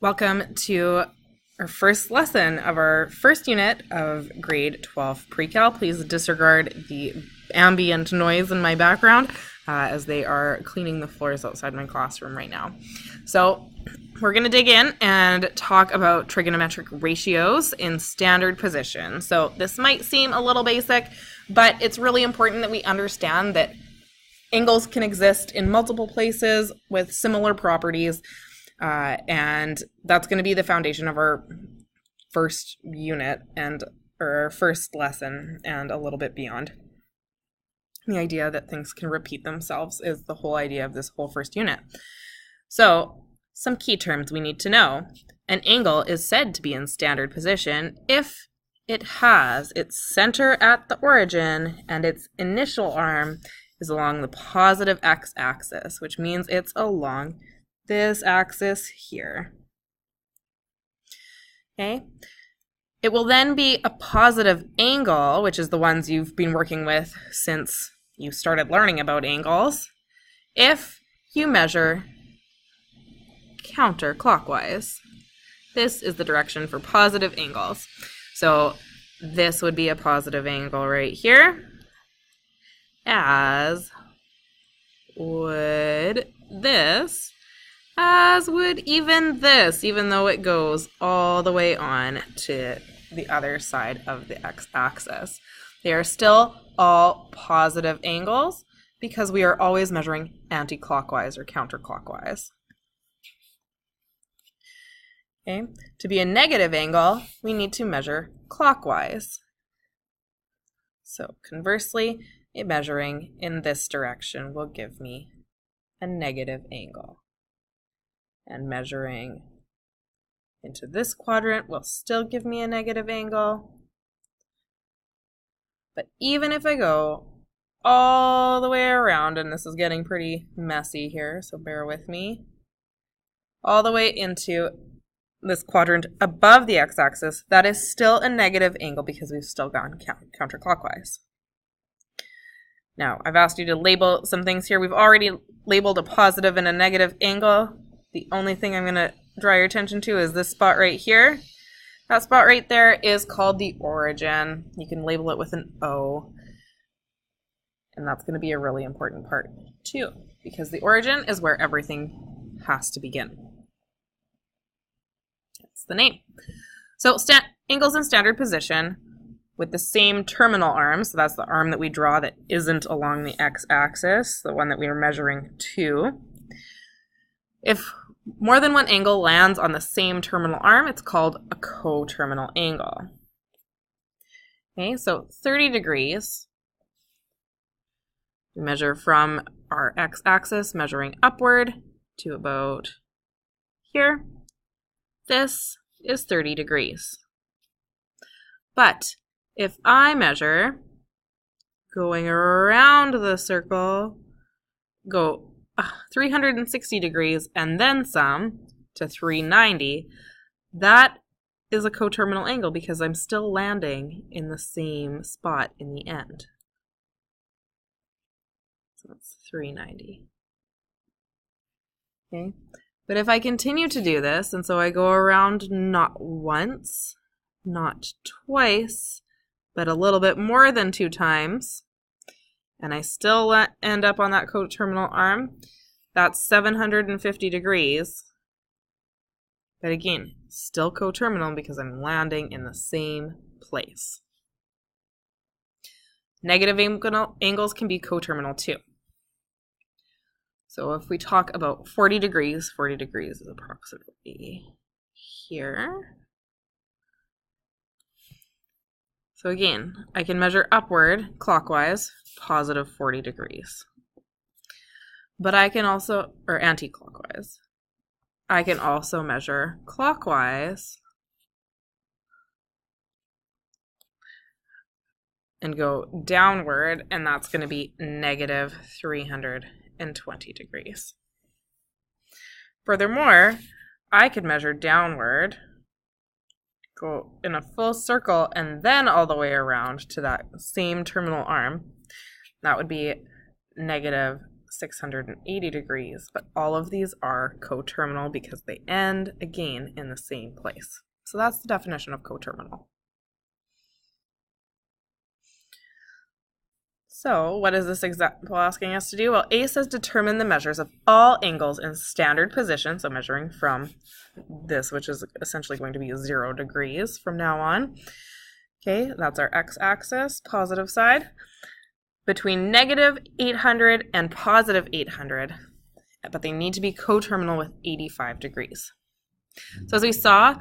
Welcome to our first lesson of our first unit of grade 12 pre-cal. Please disregard the ambient noise in my background as they are cleaning the floors outside my classroom right now. So we're going to dig in and talk about trigonometric ratios in standard position. So this might seem a little basic, but it's really important that we understand that angles can exist in multiple places with similar properties. And that's going to be the foundation of our first unit or our first lesson and a little bit beyond. The idea that things can repeat themselves is the whole idea of this whole first unit. So, some key terms we need to know. An angle is said to be in standard position if it has its center at the origin and its initial arm is along the positive x-axis, which means it's along this axis here. Okay. It will then be a positive angle, which is the ones you've been working with since you started learning about angles, if you measure counterclockwise. This is the direction for positive angles. So this would be a positive angle right here, as would this, as would even this, even though it goes all the way on to the other side of the x-axis. They are still all positive angles because we are always measuring anti-clockwise or counterclockwise. Okay. To be a negative angle, we need to measure clockwise. So conversely, measuring in this direction will give me a negative angle. And measuring into this quadrant will still give me a negative angle. But even if I go all the way around, and this is getting pretty messy here, so bear with me, all the way into this quadrant above the x-axis, that is still a negative angle because we've still gone counterclockwise. Now, I've asked you to label some things here. We've already labeled a positive and a negative angle. The only thing I'm going to draw your attention to is this spot right here. That spot right there is called the origin. You can label it with an O. And that's going to be a really important part too, because the origin is where everything has to begin. That's the name. So angles in standard position with the same terminal arm, so that's the arm that we draw that isn't along the x-axis, the one that we are measuring to. If more than one angle lands on the same terminal arm, it's called a coterminal angle. Okay, so 30 degrees, we measure from our x-axis, measuring upward to about here. This is 30 degrees. But if I measure going around the circle, go 360 degrees and then some to 390, that is a coterminal angle because I'm still landing in the same spot in the end. So that's 390. Okay, but if I continue to do this, and so I go around not once, not twice, but a little bit more than 2 times, and I still end up on that coterminal arm, that's 750 degrees. But again, still coterminal because I'm landing in the same place. Negative angles can be coterminal too. So if we talk about 40 degrees is approximately here. So again, I can measure upward, clockwise, positive 40 degrees. But I can also, or anti-clockwise, I can also measure clockwise and go downward, and that's going to be negative 320 degrees. Furthermore, I could measure downward, go in a full circle, and then all the way around to that same terminal arm. That would be negative 680 degrees, but all of these are coterminal because they end, again, in the same place. So that's the definition of coterminal. So what is this example asking us to do? Well, A says determine the measures of all angles in standard position, so measuring from this, which is essentially going to be 0 degrees from now on. Okay, that's our x-axis, positive side, between negative 800 and positive 800, but they need to be coterminal with 85 degrees. So as we saw,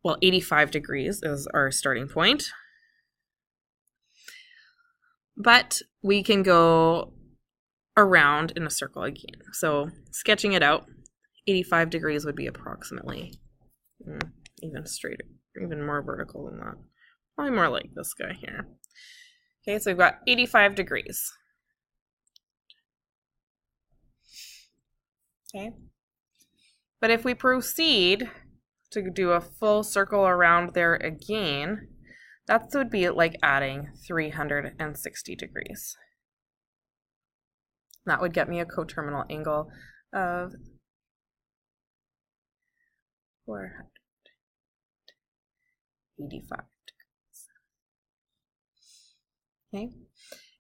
well, 85 degrees is our starting point. But we can go around in a circle again. So sketching it out, 85 degrees would be approximately even straighter, even more vertical than that. Probably more like this guy here. Okay, so we've got 85 degrees. Okay. But if we proceed to do a full circle around there again, that would be like adding 360 degrees. That would get me a coterminal angle of 485 degrees. Okay.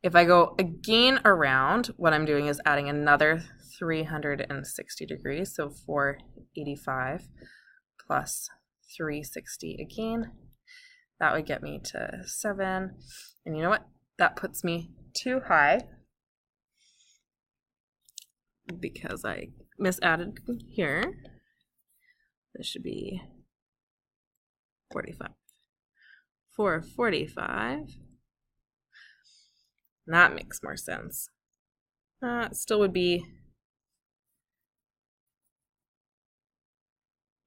If I go again around, what I'm doing is adding another 360 degrees, so 485 plus 360 again. That would get me to 7. And you know what? That puts me too high because I misadded here. This should be 45. 445. That makes more sense. It still would be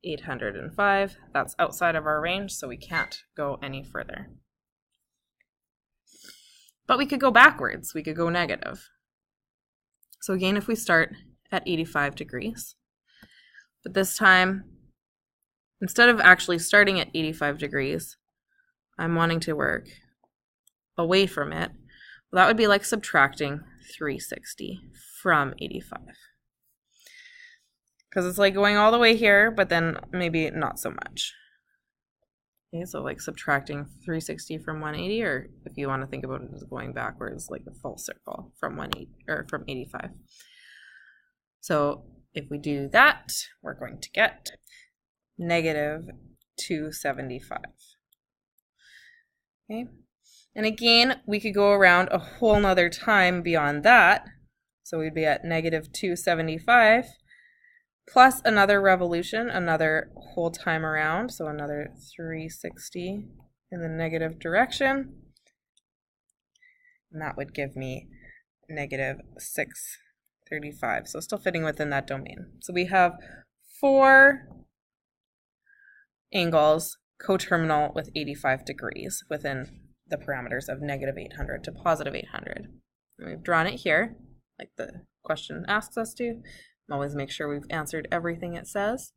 805. That's outside of our range, so we can't go any further. But we could go backwards. We could go negative. So again, if we start at 85 degrees, but this time, instead of actually starting at 85 degrees, I'm wanting to work away from it. Well, that would be like subtracting 360 from 85. Because it's like going all the way here, but then maybe not so much. Okay, so like subtracting 360 from 180, or if you want to think about it as going backwards, like a full circle from 180 or from 85. So if we do that, we're going to get negative 275. Okay, and again, we could go around a whole nother time beyond that. So we'd be at negative 275. Plus another revolution, another whole time around, so another 360 in the negative direction. And that would give me negative 635, so still fitting within that domain. So we have 4 angles coterminal with 85 degrees within the parameters of negative 800 to positive 800. And we've drawn it here, like the question asks us to. Always make sure we've answered everything it says.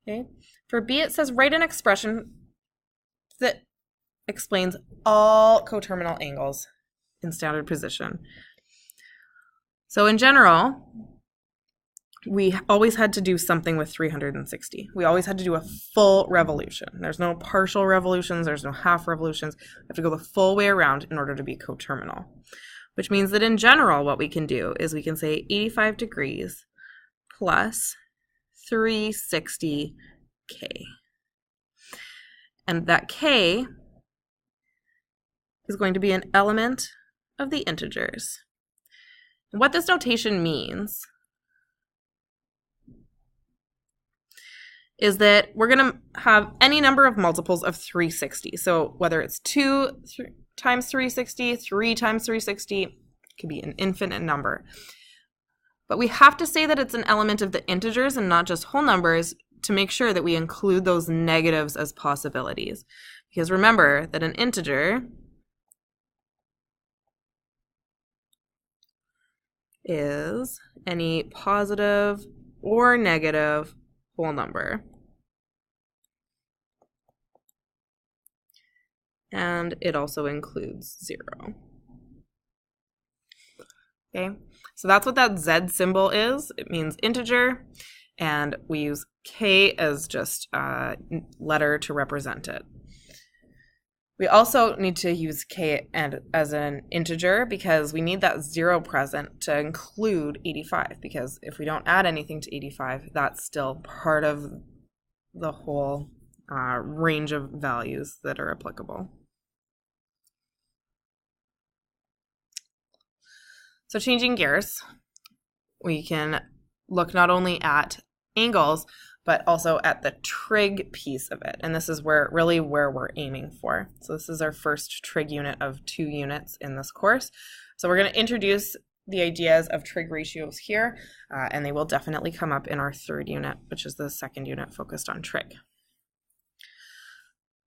Okay. For B, it says write an expression that explains all coterminal angles in standard position. So in general, we always had to do something with 360. We always had to do a full revolution. There's no partial revolutions. There's no half revolutions. We have to go the full way around in order to be coterminal, which means that in general, what we can do is we can say 85 degrees plus 360k. And that k is going to be an element of the integers. And what this notation means is that we're going to have any number of multiples of 360. So whether it's 2 times 360, 3 times 360, it could be an infinite number. But we have to say that it's an element of the integers and not just whole numbers to make sure that we include those negatives as possibilities. Because remember that an integer is any positive or negative whole number. And it also includes 0. Okay. So that's what that Z symbol is. It means integer, and we use K as just a letter to represent it. We also need to use K as an integer because we need that 0 present to include 85, because if we don't add anything to 85, that's still part of the whole range of values that are applicable. So changing gears, we can look not only at angles, but also at the trig piece of it. And this is where we're aiming for. So this is our first trig unit of 2 units in this course. So we're going to introduce the ideas of trig ratios here, and they will definitely come up in our 3rd unit, which is the 2nd unit focused on trig.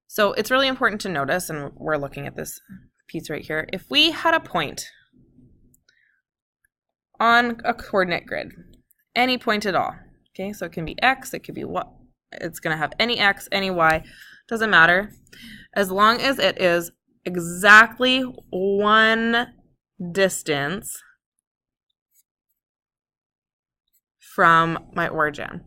So it's really important to notice, and we're looking at this piece right here, if we had a point on a coordinate grid, any point at all, okay, so it can be X, it could be what, it's going to have any X, any Y, doesn't matter, as long as it is exactly 1 distance from my origin.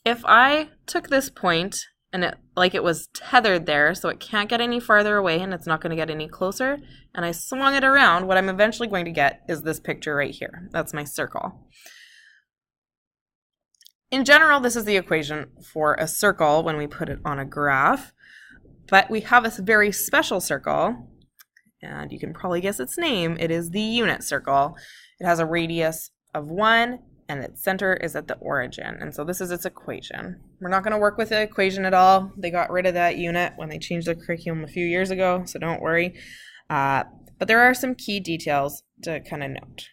If I took this point and it was tethered there, so it can't get any farther away and it's not going to get any closer, and I swung it around, what I'm eventually going to get is this picture right here. That's my circle. In general, this is the equation for a circle when we put it on a graph, but we have a very special circle, and you can probably guess its name. It is the unit circle. It has a radius of 1, and its center is at the origin, and so this is its equation. We're not going to work with the equation at all. They got rid of that unit when they changed the curriculum a few years ago, so don't worry. But there are some key details to kind of note.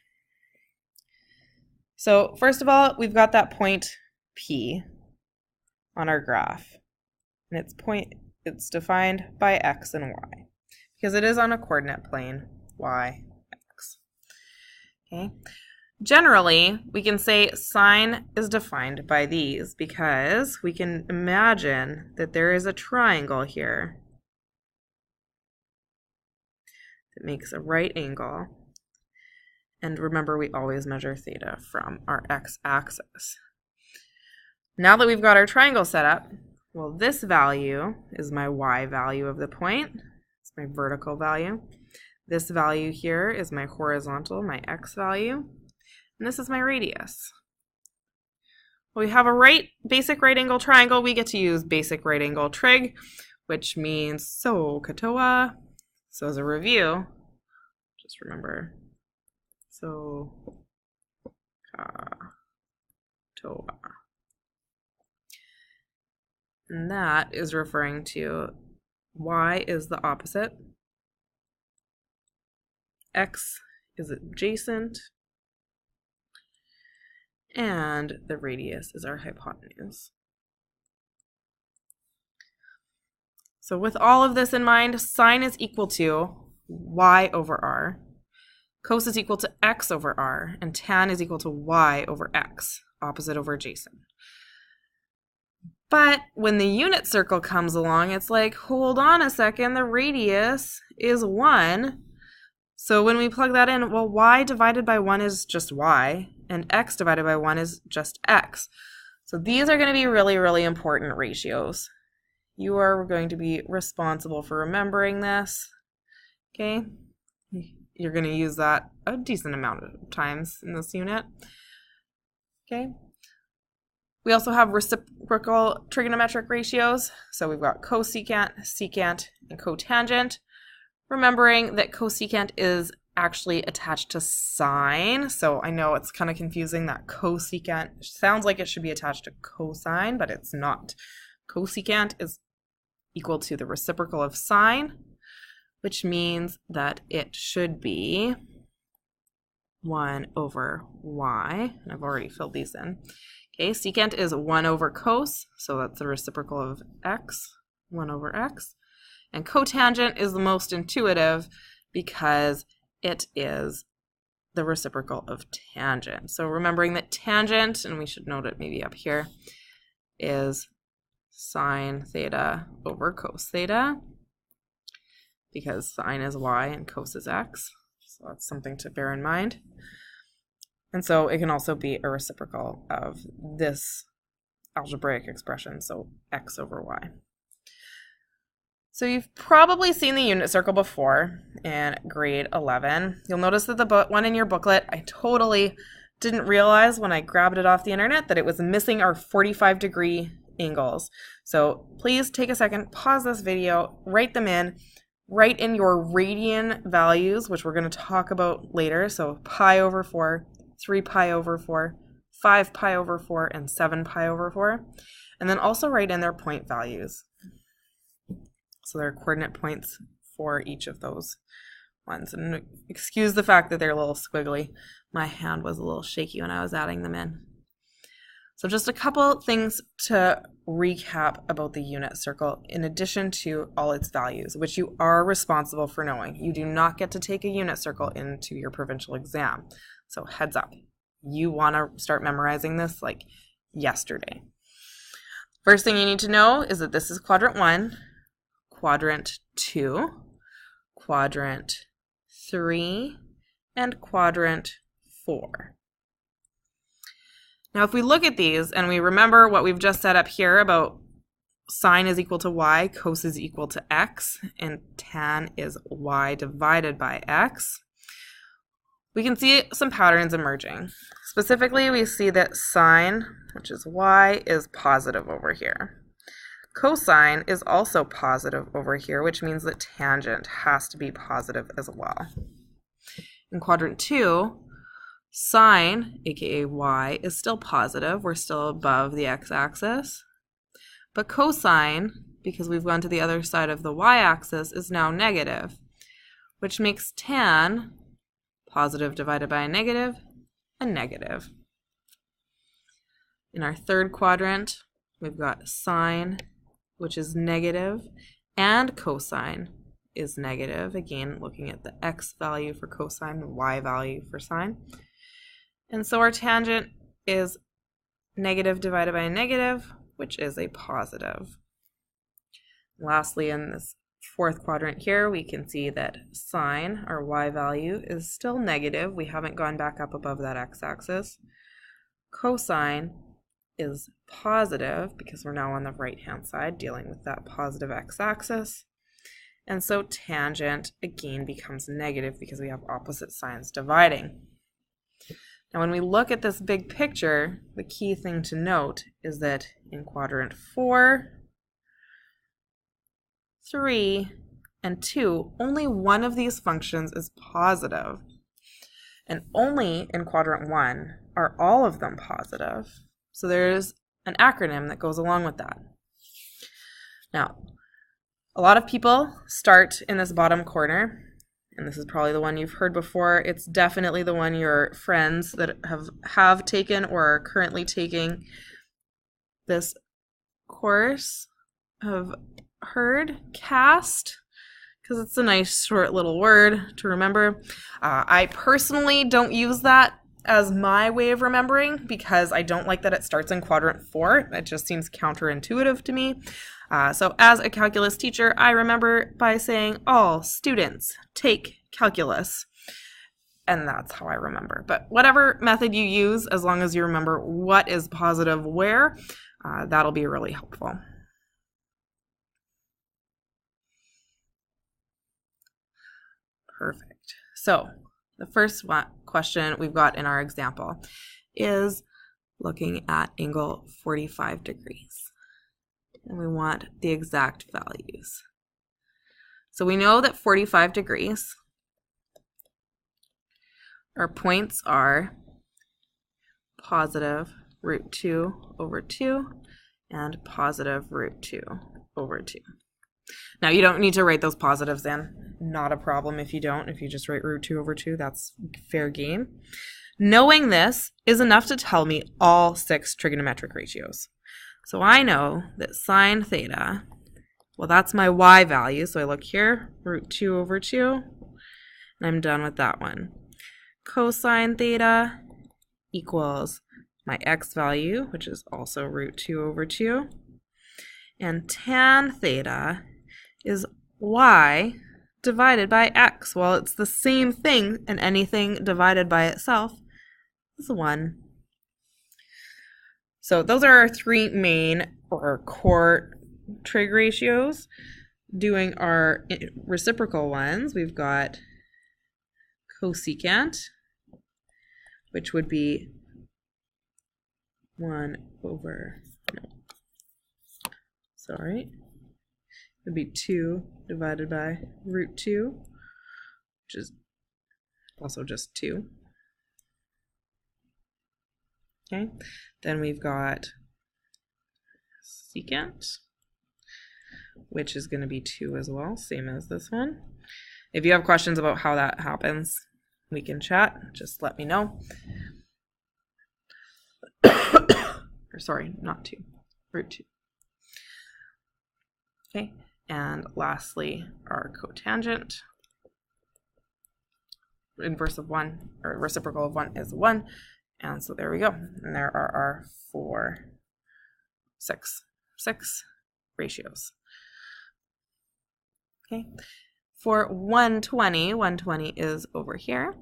So first of all, we've got that point P on our graph, and it's defined by X and Y because it is on a coordinate plane Y, X. Okay. Generally, we can say sine is defined by these because we can imagine that there is a triangle here that makes a right angle. And remember, we always measure theta from our x-axis. Now that we've got our triangle set up, well, this value is my y value of the point. It's my vertical value. This value here is my horizontal, my x value. And this is my radius. When we have a basic right angle triangle, we get to use basic right angle trig, which means so katoa. So as a review, just remember so katoa. And that is referring to y is the opposite, x is adjacent, and the radius is our hypotenuse. So with all of this in mind, sine is equal to y over r, cos is equal to x over r, and tan is equal to y over x, opposite over adjacent. But when the unit circle comes along, it's like, hold on a second, the radius is 1. So when we plug that in, well, y divided by 1 is just y, and x divided by 1 is just x. So these are going to be really, really important ratios. You are going to be responsible for remembering this, okay? You're going to use that a decent amount of times in this unit, okay? We also have reciprocal trigonometric ratios. So we've got cosecant, secant, and cotangent. Remembering that cosecant is actually attached to sine. So I know it's kind of confusing that cosecant sounds like it should be attached to cosine, but it's not. Cosecant is equal to the reciprocal of sine, which means that it should be 1 over y. And I've already filled these in. Okay, secant is 1 over cos, so that's the reciprocal of x, 1 over x. And cotangent is the most intuitive because it is the reciprocal of tangent. So remembering that tangent, and we should note it maybe up here, is sine theta over cos theta, because sine is y and cos is x. So So that's something to bear in mind. And so it can also be a reciprocal of this algebraic expression, so x over y. So you've probably seen the unit circle before in grade 11. You'll notice that the one in your booklet, I totally didn't realize when I grabbed it off the internet that it was missing our 45-degree angles. So please take a second, pause this video, write them in, write in your radian values, which we're going to talk about later. So pi over 4, 3 pi over 4, 5 pi over 4, and 7 pi over 4. And then also write in their point values. So there are coordinate points for each of those ones. And excuse the fact that they're a little squiggly. My hand was a little shaky when I was adding them in. So just a couple things to recap about the unit circle in addition to all its values, which you are responsible for knowing. You do not get to take a unit circle into your provincial exam. So heads up, you want to start memorizing this like yesterday. First thing you need to know is that this is quadrant 1, quadrant 2, quadrant 3, and quadrant 4. Now, if we look at these and we remember what we've just set up here about sine is equal to y, cos is equal to x, and tan is y divided by x, we can see some patterns emerging. Specifically, we see that sine, which is y, is positive over here. Cosine is also positive over here, which means that tangent has to be positive as well. In quadrant 2, sine, aka y, is still positive. We're still above the x-axis. But cosine, because we've gone to the other side of the y-axis, is now negative, which makes tan, positive divided by a negative. In our third quadrant, we've got sine, which is negative, and cosine is negative. Again, looking at the x value for cosine, the y value for sine. And so our tangent is negative divided by a negative, which is a positive. Lastly, in this fourth quadrant here, we can see that sine, our y value, is still negative. We haven't gone back up above that x-axis. Cosine is positive because we're now on the right-hand side dealing with that positive x-axis. And so tangent, again, becomes negative because we have opposite signs dividing. Now, when we look at this big picture, the key thing to note is that in quadrant 4, 3, and 2, only one of these functions is positive. And only in quadrant 1 are all of them positive. So there's an acronym that goes along with that. Now, a lot of people start in this bottom corner, and this is probably the one you've heard before. It's definitely the one your friends that have taken or are currently taking this course have heard, CAST, because it's a nice short little word to remember. I personally don't use that as my way of remembering because I don't like that it starts in quadrant 4. It just seems counterintuitive to me. So as a calculus teacher, I remember by saying all students take calculus. And that's how I remember. But whatever method you use, as long as you remember what is positive where, that'll be really helpful. Perfect. So the first question we've got in our example is looking at angle 45 degrees. And we want the exact values. So we know that 45 degrees, our points are positive root 2 over 2 and positive root 2 over 2. Now, you don't need to write those positives in. Not a problem if you don't. If you just write root 2 over 2, that's fair game. Knowing this is enough to tell me all 6 trigonometric ratios. So I know that sine theta, well, that's my y value. So I look here, root 2 over 2, and I'm done with that one. Cosine theta equals my x value, which is also root 2 over 2. And tan theta is y divided by x. Well, it's the same thing, and anything divided by itself is 1. So those are our 3 main or core trig ratios. Doing our reciprocal ones, we've got cosecant, which would be 1 over, it would be 2 divided by root 2, which is also just 2. Okay, then we've got secant, which is going to be 2 as well, same as this one. If you have questions about how that happens, we can chat. Just let me know. Or sorry, not 2, root 2. Okay, and lastly, our cotangent. Inverse of 1, or reciprocal of 1 is 1. And so there we go. And there are our 6 ratios. Okay. For 120 is over here.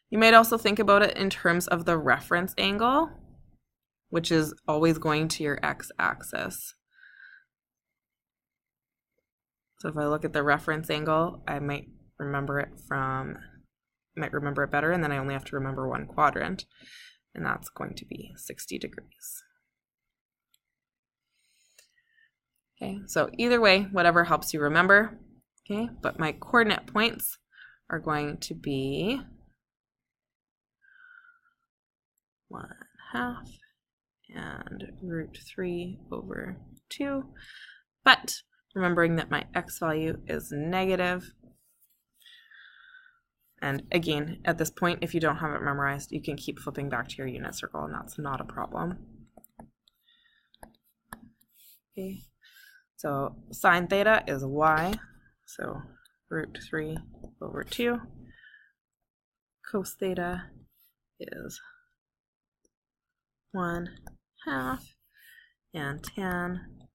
You might also think about it in terms of the reference angle, which is always going to your x-axis. So if I look at the reference angle, I might remember it better, and then I only have to remember one quadrant, and that's going to be 60 degrees. Okay, so either way, whatever helps you remember. Okay, but my coordinate points are going to be 1/2 and root 3 over 2, but remembering that my x value is negative. And again, at this point, if you don't have it memorized, you can keep flipping back to your unit circle, and that's not a problem. Okay, so sine theta is y, so root 3 over 2. Cos theta is 1/2, and tan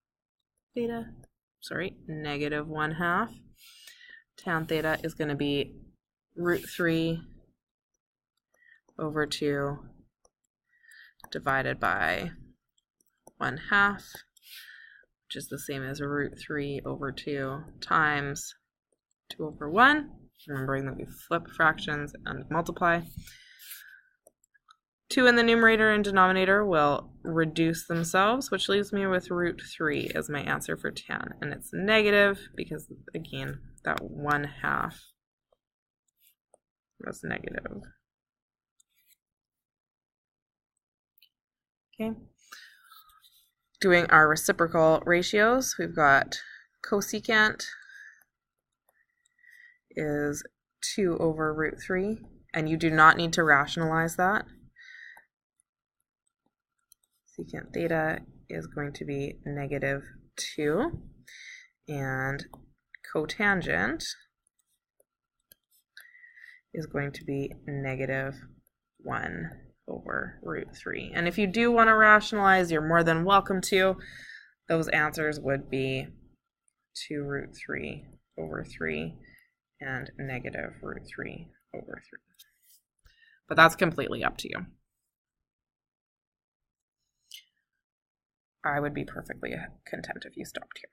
theta, negative 1/2. Tan theta is going to be root 3 over 2 divided by 1/2, which is the same as root 3 over 2 times 2 over 1, remembering that we flip fractions and multiply. 2 in the numerator and denominator will reduce themselves, which leaves me with root 3 as my answer for tan. And it's negative because, again, that 1/2 was negative. Okay. Doing our reciprocal ratios, we've got cosecant is 2 over root 3, and you do not need to rationalize that. Secant theta is going to be negative 2, and cotangent is going to be negative 1 over root 3. And if you do want to rationalize, you're more than welcome to. Those answers would be 2 root 3 over 3 and negative root 3 over 3. But that's completely up to you. I would be perfectly content if you stopped here.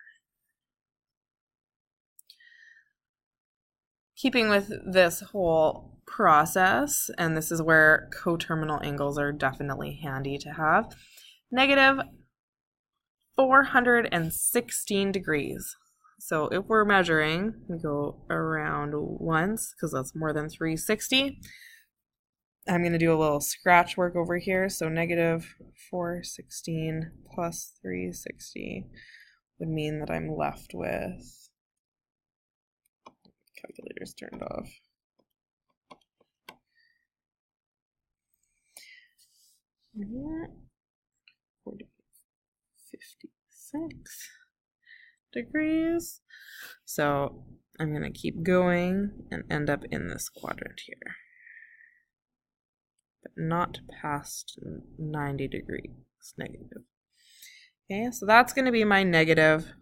Keeping with this whole process, and this is where coterminal angles are definitely handy to have, negative 416 degrees. So if we're measuring, we go around once, because that's more than 360. I'm going to do a little scratch work over here. So negative 416 plus 360 would mean that I'm left with, calculator's turned off, 56 degrees. So I'm going to keep going and end up in this quadrant here, but not past 90 degrees negative. Okay, so that's going to be my negative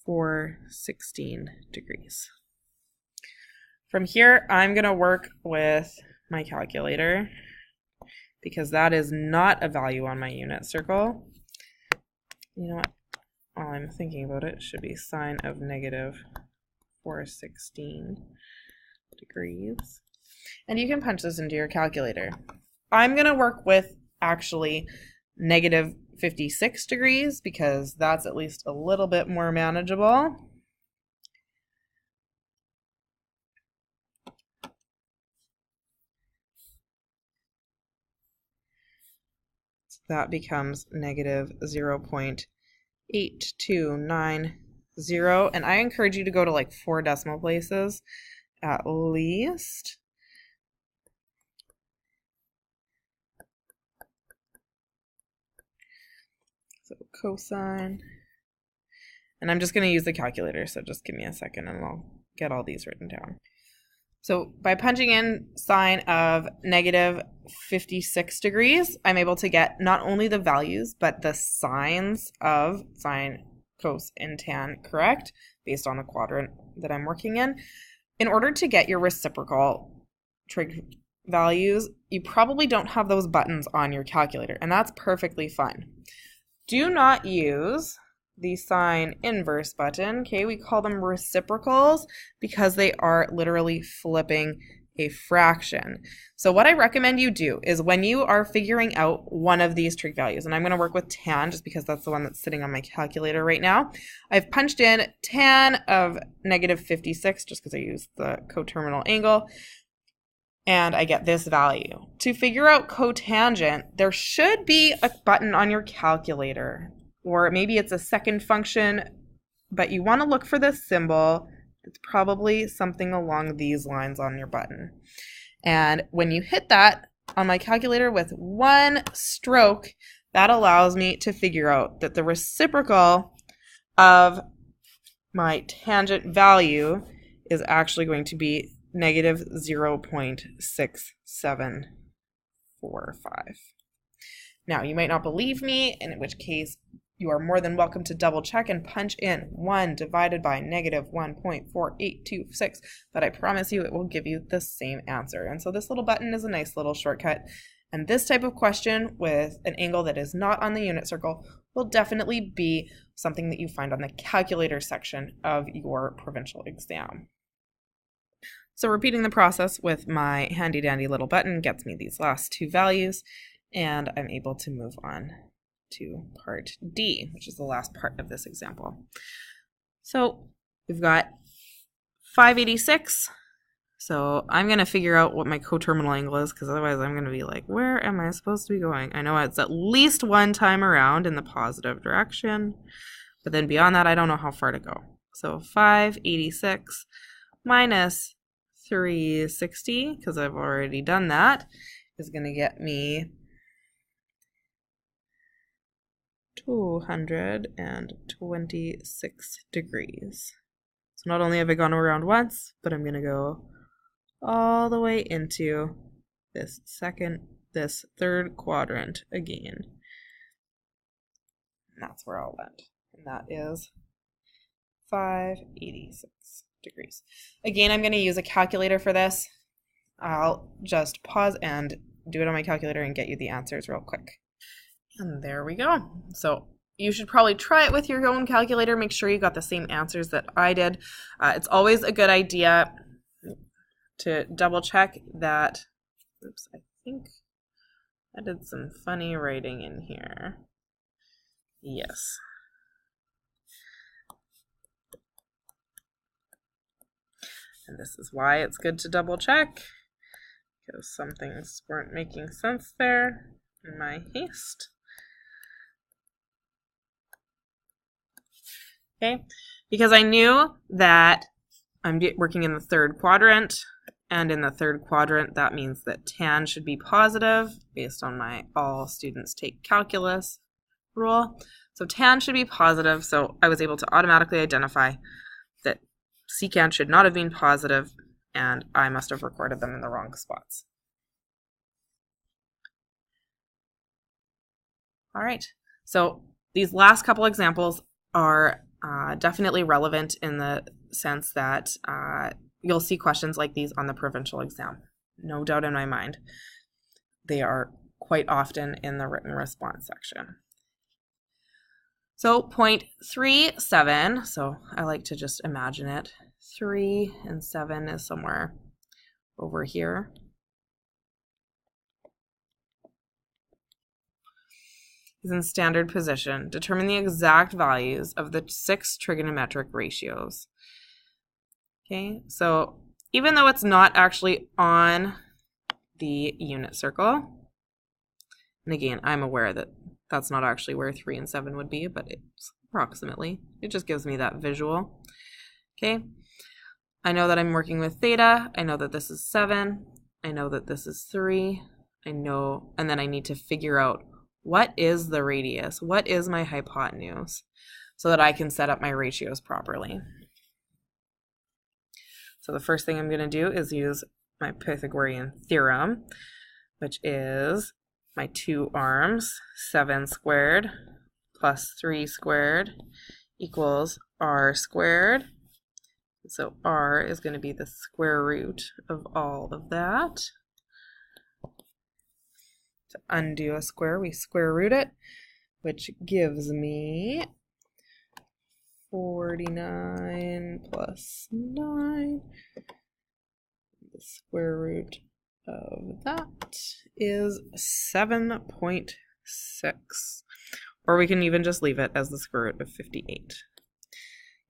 416 degrees. From here, I'm going to work with my calculator because that is not a value on my unit circle. You know what? While I'm thinking about it, it should be sine of negative 416 degrees. And you can punch this into your calculator. I'm going to work with actually negative 56 degrees because that's at least a little bit more manageable. So that becomes negative 0.8290, and I encourage you to go to like 4 decimal places at least. So cosine, and I'm just going to use the calculator, so just give me a second and I'll get all these written down. So by punching in sine of negative 56 degrees, I'm able to get not only the values, but the signs of sine, cos, and tan correct based on the quadrant that I'm working in. In order to get your reciprocal trig values, you probably don't have those buttons on your calculator, and that's perfectly fine. Do not use the sine inverse button. Okay, we call them reciprocals because they are literally flipping a fraction. So what I recommend you do is when you are figuring out one of these trig values, and I'm going to work with tan just because that's the one that's sitting on my calculator right now. I've punched in tan of negative 56 just because I used the coterminal angle, and I get this value. To figure out cotangent, there should be a button on your calculator, or maybe it's a second function, but you want to look for this symbol. It's probably something along these lines on your button. And when you hit that on my calculator with one stroke, that allows me to figure out that the reciprocal of my tangent value is actually going to be negative 0.6745. Now, you might not believe me, in which case you are more than welcome to double check and punch in 1 divided by negative 1.4826, but I promise you it will give you the same answer. And so this little button is a nice little shortcut. And this type of question with an angle that is not on the unit circle will definitely be something that you find on the calculator section of your provincial exam. So repeating the process with my handy dandy little button gets me these last two values, and I'm able to move on to part D, which is the last part of this example. So we've got 586. So I'm going to figure out what my coterminal angle is, because otherwise I'm going to be like, where am I supposed to be going? I know it's at least one time around in the positive direction, but then beyond that I don't know how far to go. So 586 minus 360, because I've already done that, is going to get me 226 degrees. So not only have I gone around once, but I'm going to go all the way into this third quadrant again. And that's where I'll land. And that is 586 degrees. Again, I'm going to use a calculator for this. I'll just pause and do it on my calculator and get you the answers real quick. And there we go. So you should probably try it with your own calculator. Make sure you got the same answers that I did. It's always a good idea to double check that. Oops, I think I did some funny writing in here. Yes. And this is why it's good to double check, because some things weren't making sense there in my haste. Okay, because I knew that I'm working in the third quadrant, and in the third quadrant that means that tan should be positive based on my all students take calculus rule. So tan should be positive, so I was able to automatically identify that secant should not have been positive, and I must have recorded them in the wrong spots. All right, so these last couple examples are definitely relevant in the sense that you'll see questions like these on the provincial exam. No doubt in my mind. They are quite often in the written response section. So 0.37, so I like to just imagine it. 3 and 7 is somewhere over here. Is in standard position. Determine the exact values of the 6 trigonometric ratios. Okay, so even though it's not actually on the unit circle, and again, I'm aware that that's not actually where 3 and 7 would be, but it's approximately. It just gives me that visual. Okay, I know that I'm working with theta. I know that this is 7. I know that this is 3. I know, and then I need to figure out what is the radius? What is my hypotenuse? So that I can set up my ratios properly. So the first thing I'm going to do is use my Pythagorean theorem, which is my 2 arms, 7 squared plus 3 squared equals r squared. So r is going to be the square root of all of that. To undo a square, we square root it, which gives me 49 plus 9. The square root of that is 7.6. Or we can even just leave it as the square root of 58.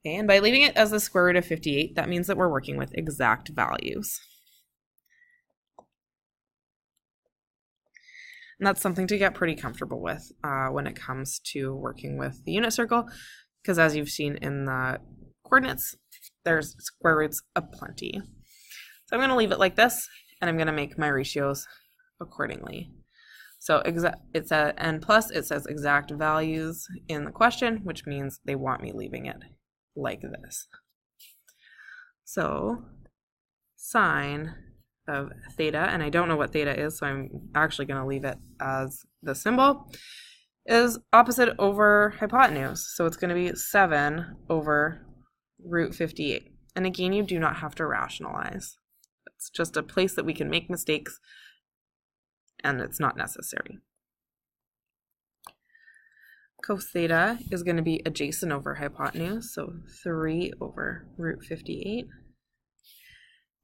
Okay, and by leaving it as the square root of 58, that means that we're working with exact values. And that's something to get pretty comfortable with when it comes to working with the unit circle, because as you've seen in the coordinates, there's square roots aplenty. So I'm going to leave it like this, and I'm going to make my ratios accordingly. So it's a n plus, it says exact values in the question, which means they want me leaving it like this. So sine of theta, and I don't know what theta is, so I'm actually going to leave it as the symbol, is opposite over hypotenuse. So it's going to be 7 over root 58. And again, you do not have to rationalize. It's just a place that we can make mistakes, and it's not necessary. Cos theta is going to be adjacent over hypotenuse, so 3 over root 58.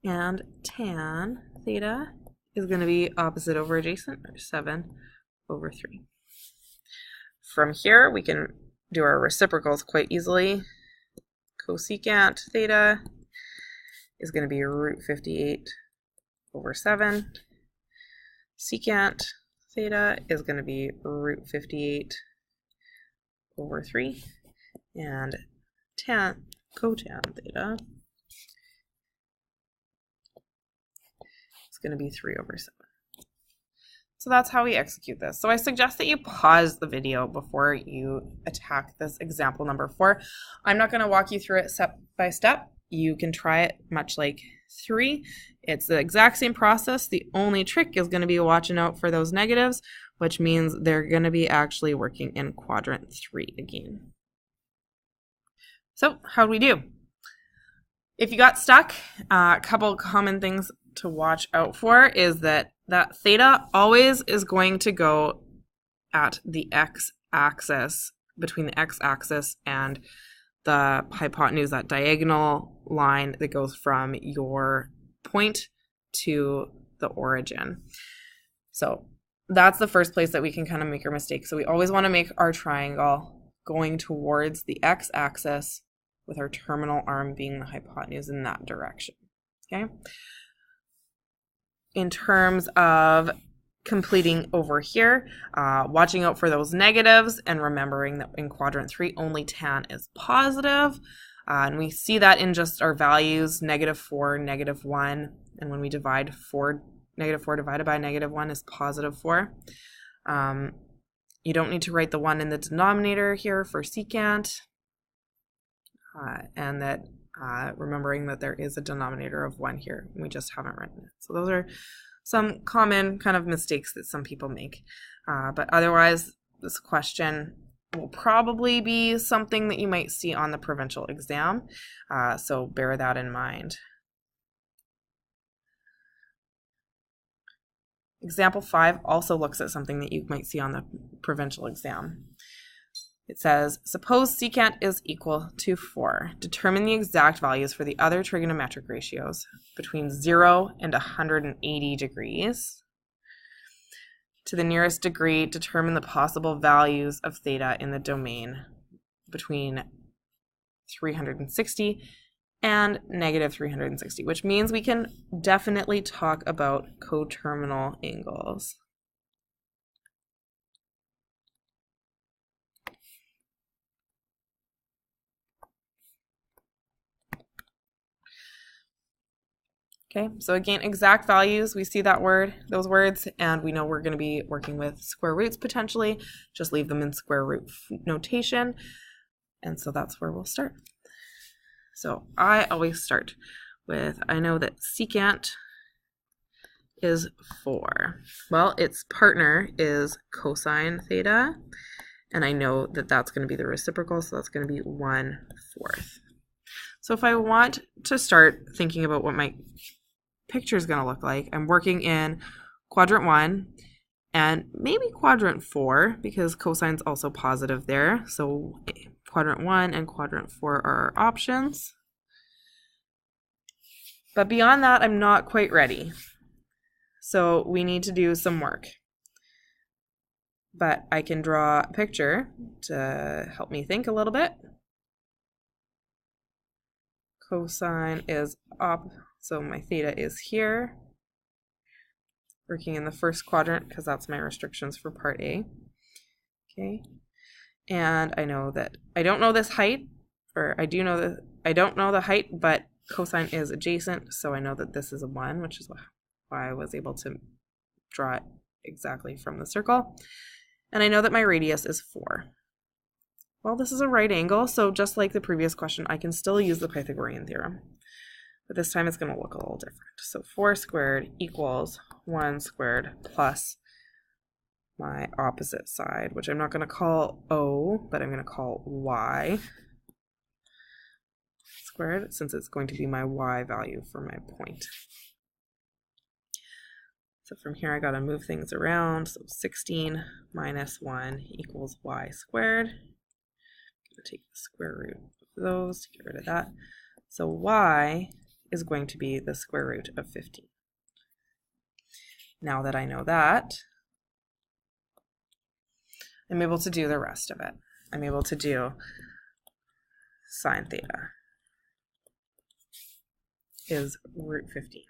And tan theta is going to be opposite over adjacent, or 7 over 3. From here, we can do our reciprocals quite easily. Cosecant theta is going to be root 58 over 7. Secant theta is going to be root 58 over 3. And cotan theta going to be 3 over 7. So that's how we execute this. So I suggest that you pause the video before you attack this example number 4. I'm not going to walk you through it step by step. You can try it much like 3. It's the exact same process. The only trick is going to be watching out for those negatives, which means they're going to be actually working in quadrant 3 again. So how do we do? If you got stuck, a couple common things to watch out for is that theta always is going to go at the x-axis, between the x-axis and the hypotenuse, that diagonal line that goes from your point to the origin. So that's the first place that we can kind of make our mistake. So we always want to make our triangle going towards the x-axis with our terminal arm being the hypotenuse in that direction. Okay. In terms of completing over here, watching out for those negatives and remembering that in quadrant 3 only tan is positive, and we see that in just our values, -4, -1, and when we divide 4, -4 divided by -1 is +4. You don't need to write the 1 in the denominator here for secant, and that remembering that there is a denominator of 1 here. We just haven't written it. So those are some common kind of mistakes that some people make. But otherwise, this question will probably be something that you might see on the provincial exam, so bear that in mind. Example 5 also looks at something that you might see on the provincial exam. It says, suppose secant is equal to 4. Determine the exact values for the other trigonometric ratios between 0 and 180 degrees. To the nearest degree, determine the possible values of theta in the domain between 360 and negative 360, which means we can definitely talk about coterminal angles. Okay, so again, exact values, we see that word, those words, and we know we're going to be working with square roots potentially. Just leave them in square root notation. And so that's where we'll start. So I always start with, I know that secant is 4. Well, its partner is cosine theta, and I know that that's going to be the reciprocal, so that's going to be 1/4. So if I want to start thinking about what my picture is going to look like, I'm working in quadrant 1 and maybe quadrant 4 because cosine's also positive there. So quadrant 1 and quadrant 4 are our options. But beyond that, I'm not quite ready. So we need to do some work. But I can draw a picture to help me think a little bit. Cosine is up. So my theta is here, working in the first quadrant because that's my restrictions for part A. Okay, and I know that I don't know this height, or I do know that I don't know the height, but cosine is adjacent, so I know that this is a 1, which is why I was able to draw it exactly from the circle. And I know that my radius is 4. Well, this is a right angle, so just like the previous question, I can still use the Pythagorean theorem. But this time it's going to look a little different. So 4 squared equals 1 squared plus my opposite side, which I'm not going to call O, but I'm going to call Y squared, since it's going to be my Y value for my point. So from here I got to move things around. So 16 minus 1 equals Y squared. I'm going to take the square root of those to get rid of that. So Y is going to be the square root of 15. Now that I know that, I'm able to do the rest of it. I'm able to do sine theta is root 15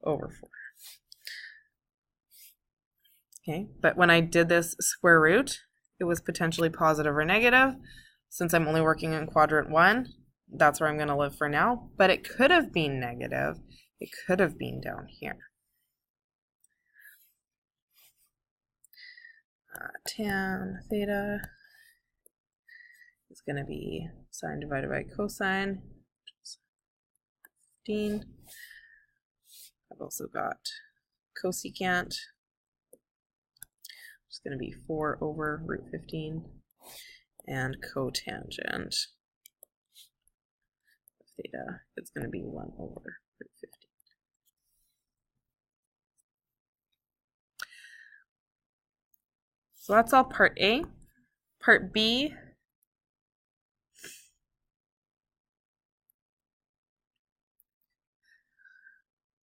over 4. Okay, but when I did this square root, it was potentially positive or negative. Since I'm only working in quadrant 1, that's where I'm going to live for now, but it could have been negative. It could have been down here. Tan theta is going to be sine divided by cosine, which is 15. I've also got cosecant, which is going to be 4 over root 15, and cotangent theta, it's going to be 1 over root 15. So that's all part A. Part B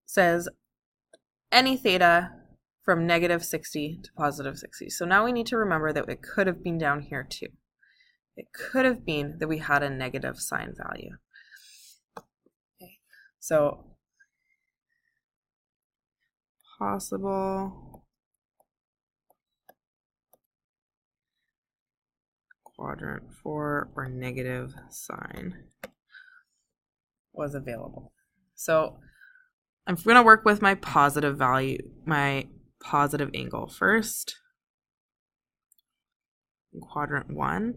says any theta from negative 60 to positive 60. So now we need to remember that it could have been down here too. It could have been that we had a negative sign value. So possible quadrant 4 or negative sign was available. So I'm going to work with my positive value, my positive angle first in quadrant 1.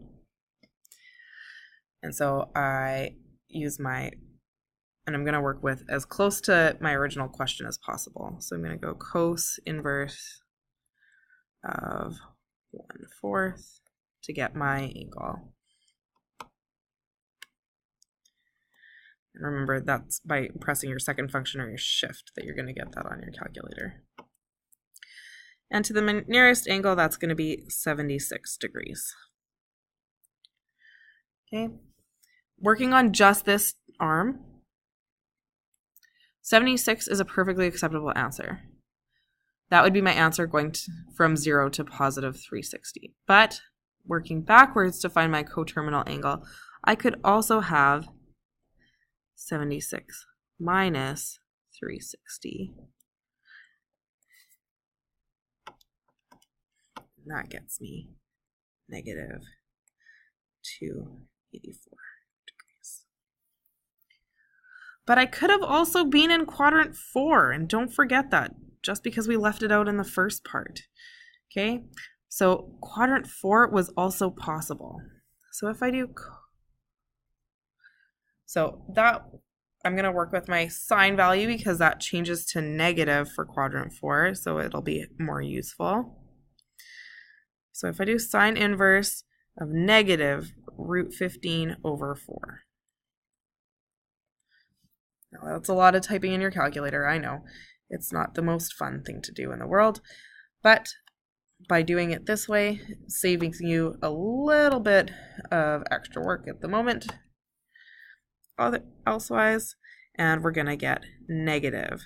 And so I use and I'm going to work with as close to my original question as possible. So I'm going to go cos inverse of 1/4 to get my angle. And remember, that's by pressing your second function or your shift that you're going to get that on your calculator. And to the nearest angle, that's going to be 76 degrees. Okay, working on just this arm, 76 is a perfectly acceptable answer. That would be my answer going from 0 to positive 360. But working backwards to find my coterminal angle, I could also have 76 minus 360. And that gets me negative 284 degrees. But I could have also been in quadrant 4, and don't forget that, just because we left it out in the first part. Okay, so quadrant 4 was also possible. So if I do, so that, I'm going to work with my sine value because that changes to negative for quadrant 4, so it'll be more useful. So if I do sine inverse of negative root 15 over 4. Now that's a lot of typing in your calculator, I know. It's not the most fun thing to do in the world, but by doing it this way, saving you a little bit of extra work at the moment, elsewise, and we're going to get negative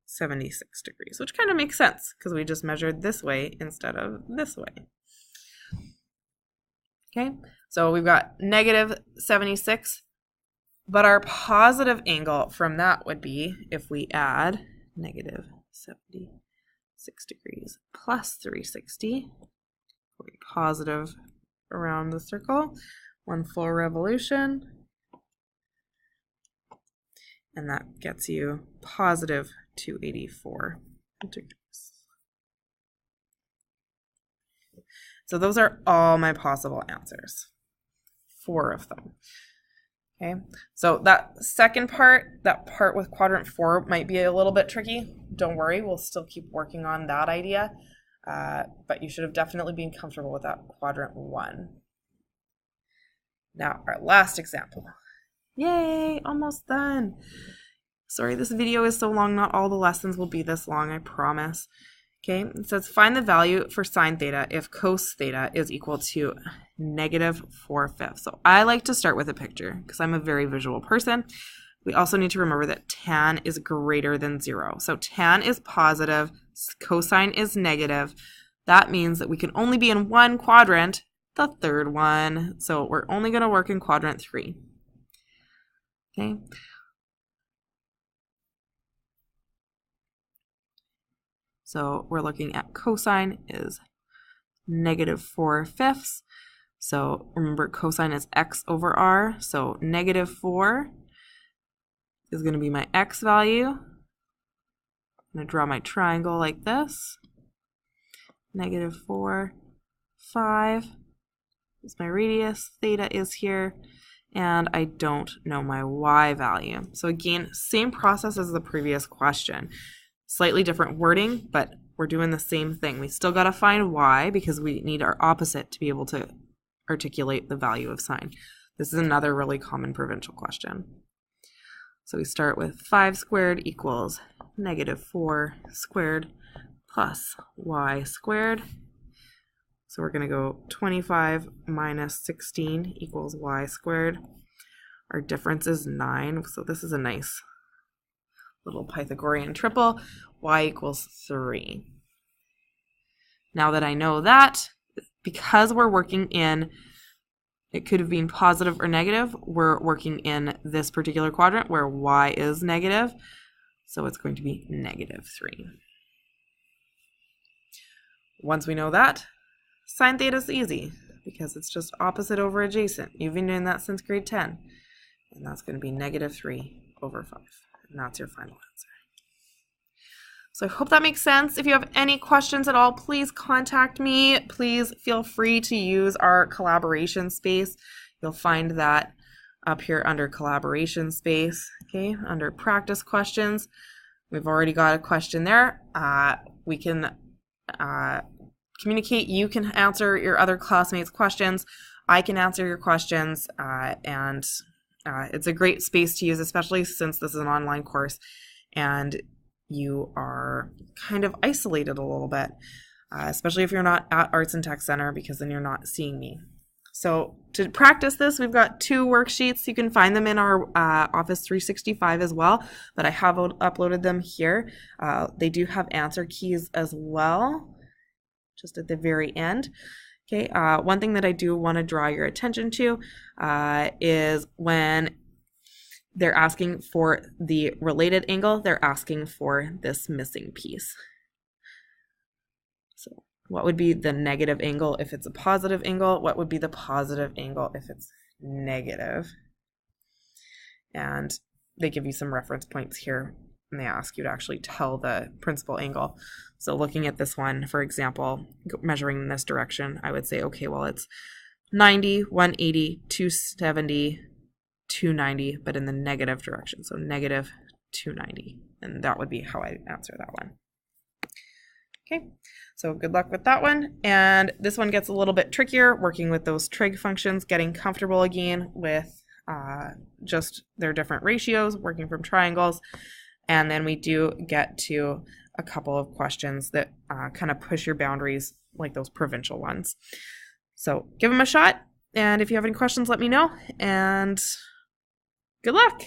76 degrees, which kind of makes sense because we just measured this way instead of this way. Okay, so we've got negative 76. But our positive angle from that would be if we add negative 76 degrees plus 360, we'll be positive around the circle, 1 full revolution, and that gets you positive 284 degrees. So those are all my possible answers, 4 of them. Okay, so that second part, that part with quadrant 4 might be a little bit tricky. Don't worry, we'll still keep working on that idea, but you should have definitely been comfortable with that quadrant 1. Now, our last example. Yay, almost done. Sorry, this video is so long, not all the lessons will be this long, I promise. Okay, it says find the value for sine theta if cos theta is equal to negative 4/5. So I like to start with a picture because I'm a very visual person. We also need to remember that tan is greater than 0. So tan is positive, cosine is negative. That means that we can only be in one quadrant, the third one. So we're only going to work in quadrant 3. Okay. So we're looking at cosine is negative 4/5. So remember, cosine is x over r. So negative 4 is going to be my x value. I'm going to draw my triangle like this. Negative 4, 5 is my radius. Theta is here. And I don't know my y value. So again, same process as the previous question. Slightly different wording, but we're doing the same thing. We still got to find y because we need our opposite to be able to articulate the value of sine. This is another really common provincial question. So we start with 5 squared equals negative 4 squared plus y squared. So we're going to go 25 minus 16 equals y squared. Our difference is 9, so this is a nice little Pythagorean triple. Y equals 3. Now that I know that, because we're working in, it could have been positive or negative, we're working in this particular quadrant where y is negative, so it's going to be negative 3. Once we know that, sine theta is easy because it's just opposite over adjacent. You've been doing that since grade 10, and that's going to be negative 3 over 5. And that's your final answer. So I hope that makes sense. If you have any questions at all, please contact me. Please feel free to use our collaboration space. You'll find that up here under collaboration space, okay, under practice questions. We've already got a question there. We can communicate. You can answer your other classmates' questions. I can answer your questions, and it's a great space to use, especially since this is an online course and you are kind of isolated a little bit, especially if you're not at Arts and Tech Center, because then you're not seeing me. So to practice this, we've got 2 worksheets. You can find them in our Office 365 as well, but I have uploaded them here. They do have answer keys as well, just at the very end. Okay, one thing that I do want to draw your attention to is when they're asking for the related angle, they're asking for this missing piece. So what would be the negative angle if it's a positive angle? What would be the positive angle if it's negative? And they give you some reference points here, and they ask you to actually tell the principal angle. So looking at this one, for example, measuring in this direction, I would say, okay, well, it's 90, 180, 270, 290, but in the negative direction, so negative 290. And that would be how I answer that one. Okay, so good luck with that one. And this one gets a little bit trickier, working with those trig functions, getting comfortable again with just their different ratios, working from triangles. And then we do get to a couple of questions that kind of push your boundaries, like those provincial ones. So give them a shot. And if you have any questions, let me know. And good luck.